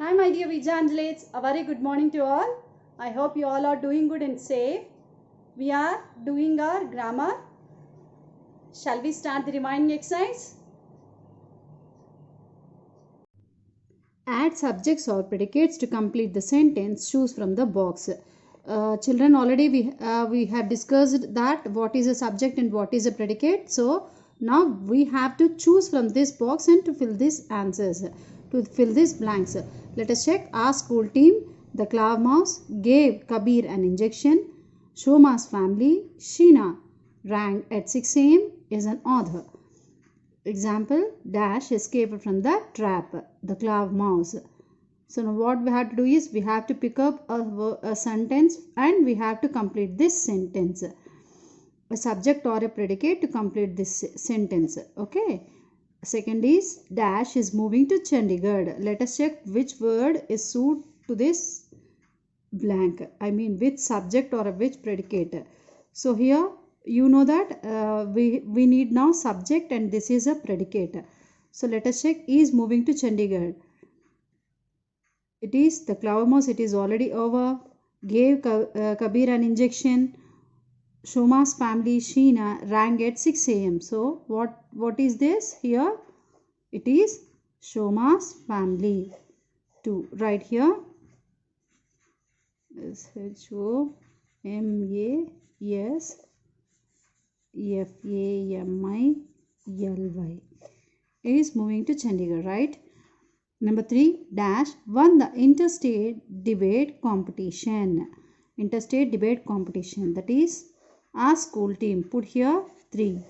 Hi, my dear Vijanjalates. A very good morning to all. I hope you all are doing good and safe. We are doing our grammar. Shall we start the remaining exercise? Add subjects or predicates to complete the sentence. Choose from the box. Children, already we have discussed that what is a subject and what is a predicate. So now we have to choose from this box and to fill these answers, to fill these blanks. Let us check. Our school team, the Cloud Mouse, gave Kabir an injection. Shoma's family, Sheena, rang at 6 a.m. is an author. Example, dash escaped from the trap, the Cloud Mouse. So now what we have to do is we have to pick up a sentence and we have to complete this sentence. A subject or a predicate to complete this sentence. Okay. Second is dash is moving to Chandigarh. Let us check which word is suit to this blank. I mean which subject or which predicate. So here you know that we need now subject and this is a predicate. So let us check. Is moving to Chandigarh. It is the Cloud Mouse. It is already over. Gave Kabir an injection. Shoma's family, Sheena, rang at 6 a.m. So what is this here? It is Shoma's family. To write here SHOMASFAMILY is moving to Chandigarh, right? Number 3, dash won the interstate debate competition. Interstate debate competition, that is our school team. Put here 3.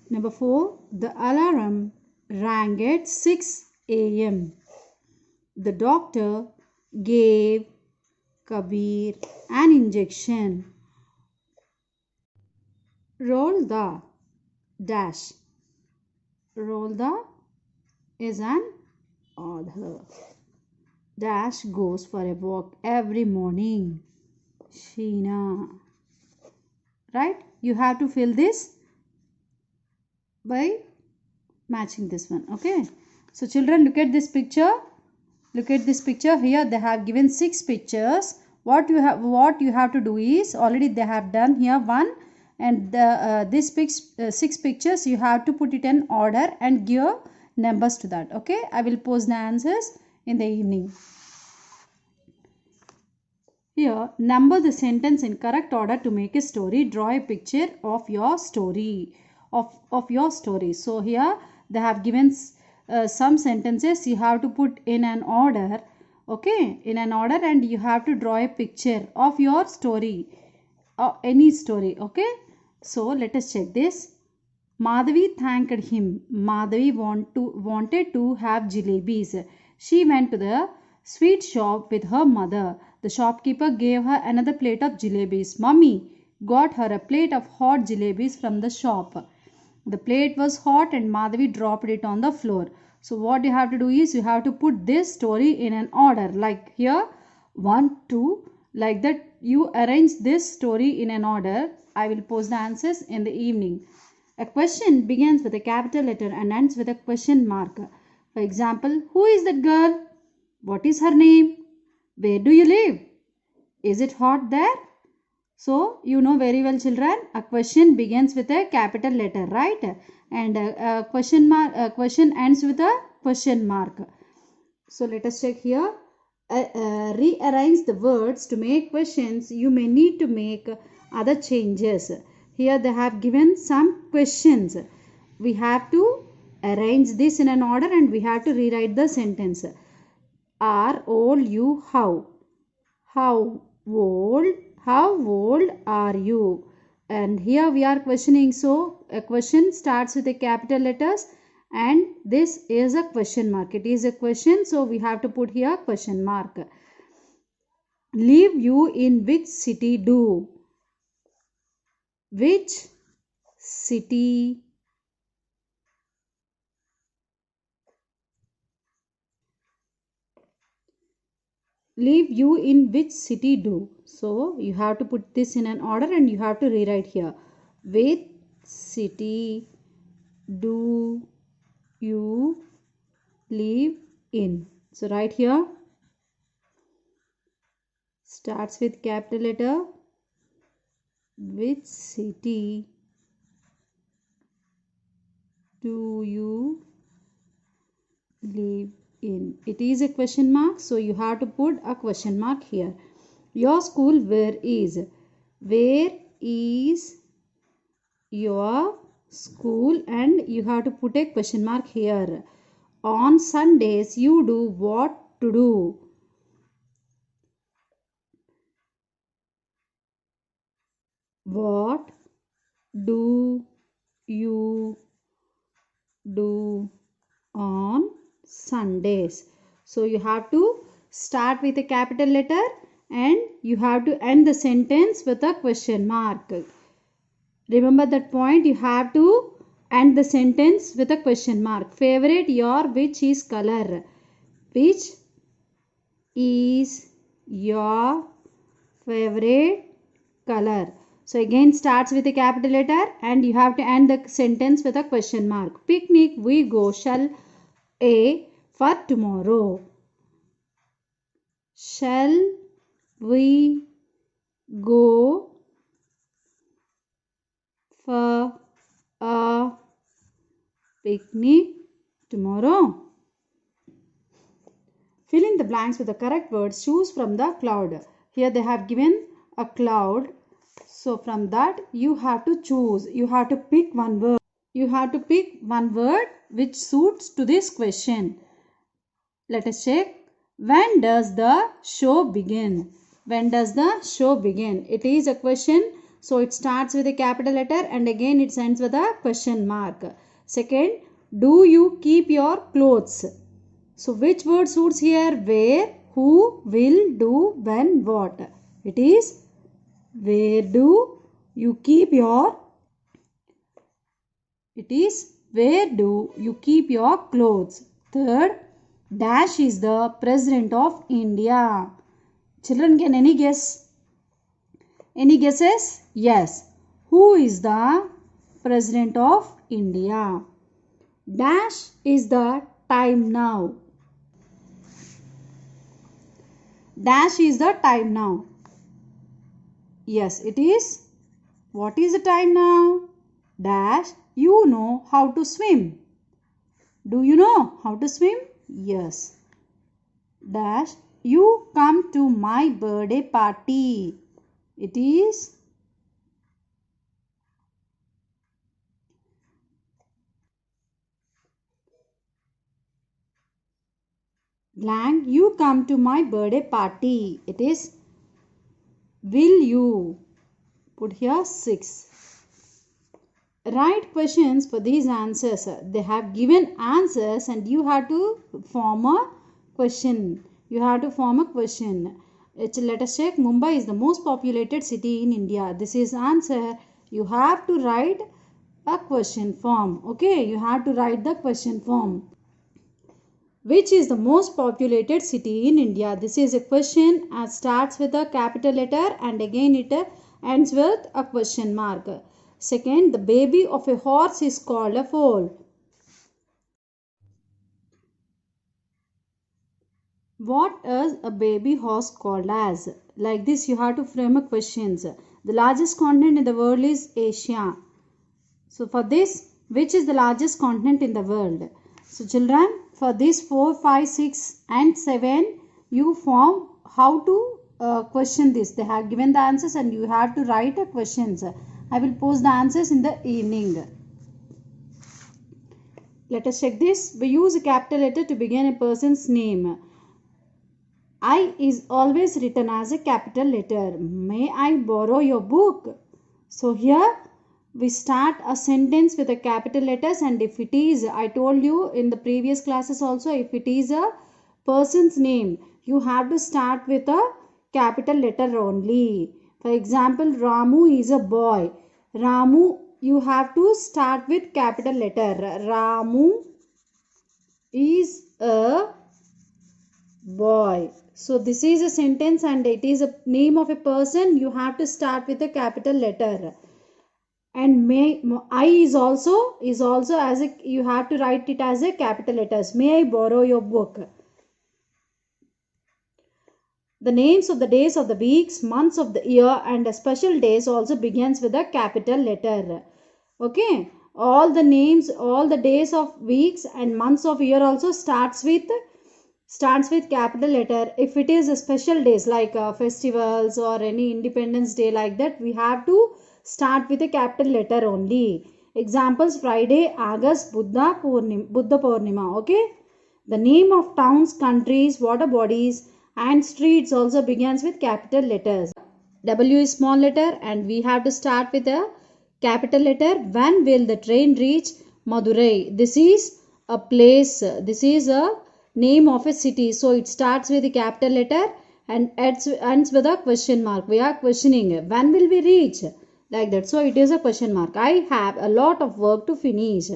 Number 4, the alarm rang at 6 a.m. The doctor gave Kabir an injection. Roll the dash. Roll the is an author. Dash goes for a walk every morning. Sheena. Right? You have to fill this by matching this one. Okay. So children, look at this picture. Look at this picture. Here they have given 6 pictures. What you have to do is, already they have done here one, and this 6 pictures you have to put it in order and give numbers to that. Okay. I will post the answers in the evening. Here, number the sentence in correct order to make a story. Draw a picture of your story. Of your story. So here they have given some sentences you have to put in an order. Okay, in an order, and you have to draw a picture of your story. Any story. Okay. So let us check this. Madhavi thanked him. Madhavi wanted to have jalebis. She went to the sweet shop with her mother. The shopkeeper gave her another plate of jalebis. Mummy got her a plate of hot jalebis from the shop. The plate was hot and Madhavi dropped it on the floor. So what you have to do is you have to put this story in an order. Like here 1, 2, like that you arrange this story in an order. I will post the answers in the evening. A question begins with a capital letter and ends with a question mark. For example, who is that girl? What is her name? Where do you live? Is it hot there? So, you know very well children, a question begins with a capital letter, right? And a question ends with a question mark. So, let us check here. Rearrange the words to make questions. You may need to make other changes. Here they have given some questions. We have to arrange this in an order and we have to rewrite the sentence. Are old you? How? How old are you? And here we are questioning. So a question starts with a capital letters and this is a question mark. It is a question, so we have to put here question mark. Live you in which city do? Which city live you in which city do? So you have to put this in an order and you have to rewrite here. Which city do you live in. So right here, starts with capital letter. Which city do you live in? It is a question mark, so you have to put a question mark here. Your school where is? Where is your school? And you have to put a question mark here. On Sundays you do what to do? What do you do on Sundays? So you have to start with a capital letter and you have to end the sentence with a question mark. Remember that point, you have to end the sentence with a question mark. Favorite your which is color? Which is your favorite color? So again starts with a capital letter and you have to end the sentence with a question mark. Picnic we go shall a for tomorrow. Shall we go for a picnic tomorrow? Fill in the blanks with the correct words. Choose from the cloud. Here they have given a cloud. So from that you have to choose. You have to pick one word. You have to pick one word which suits to this question. Let us check. When does the show begin? When does the show begin? It is a question. So it starts with a capital letter and again it ends with a question mark. Second, do you keep your clothes? So which word suits here? Where, who, will, do, when, what? It is where do you keep your clothes? Third, Dash is the President of India. Children, can any guess? Any guesses? Yes. Who is the President of India? Dash is the time now. Dash is the time now. Yes, it is. What is the time now? Dash, you know how to swim. Do you know how to swim? Yes. Dash, you come to my birthday party. It is. Blank, you come to my birthday party. It is. Will you? Put here 6. Write questions for these answers. They have given answers and you have to form a question. You have to form a question. Let us check. Mumbai is the most populated city in India. This is answer. You have to write a question form. Okay, you have to write the question form. Which is the most populated city in India? This is a question and starts with a capital letter and again it ends with a question mark. Second, the baby of a horse is called a foal. What is a baby horse called as? Like this you have to frame a questions. The largest continent in the world is Asia. So for this, which is the largest continent in the world? So children, for this 4, 5, 6 and 7, you form how to question this. They have given the answers and you have to write a questions. I will post the answers in the evening. Let us check this. We use a capital letter to begin a person's name. I is always written as a capital letter. May I borrow your book? So here we start a sentence with a capital letters and if it is, I told you in the previous classes also, if it is a person's name, you have to start with a capital letter only. For example, Ramu is a boy. Ramu, you have to start with capital letter. Ramu is a boy. So this is a sentence and it is a name of a person. You have to start with a capital letter. And may I is also as a, you have to write it as a capital letters. May I borrow your book? The names of the days of the weeks, months of the year, and special days also begins with a capital letter. Okay, all the names, all the days of weeks and months of year also starts with capital letter. If it is a special days like festivals or any independence day like that, we have to start with a capital letter only. Examples: Friday, August, Buddha Purnima. Okay, the name of towns, countries, water bodies, and streets also begins with capital letters. W is small letter, and we have to start with a capital letter. When will the train reach Madurai? This is a place. This is a name of a city. So it starts with a capital letter and ends with a question mark. We are questioning when will we reach, like that. So it is a question mark. I have a lot of work to finish.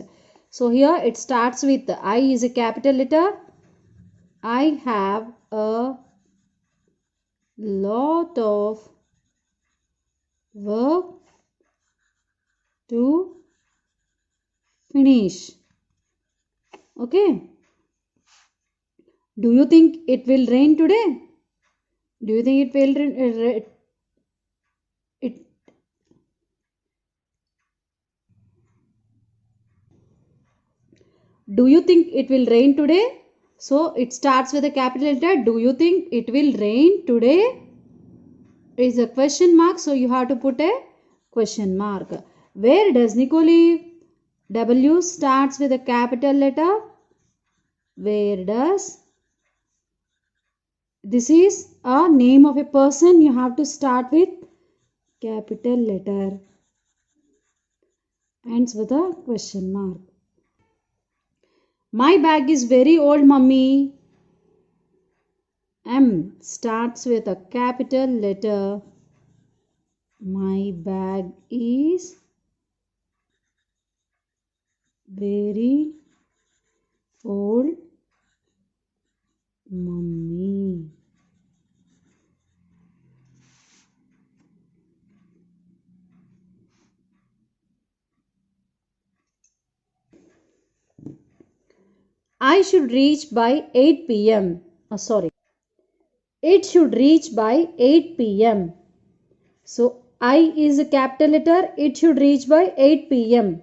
So here it starts with I is a capital letter. I have a lot of work to finish. Okay. Do you think it will rain today? Do you think it will rain? It, do you think it will rain today? So it starts with a capital letter. Do you think it will rain today? Is a question mark. So you have to put a question mark. Where does Nico live? W starts with a capital letter. Where does? This is a name of a person. You have to start with capital letter. Ends with a question mark. My bag is very old, mummy. M starts with a capital letter. My bag is very old, mummy. I should reach by 8 p.m. Sorry. It should reach by 8 p.m. So I is a capital letter. It should reach by 8 p.m.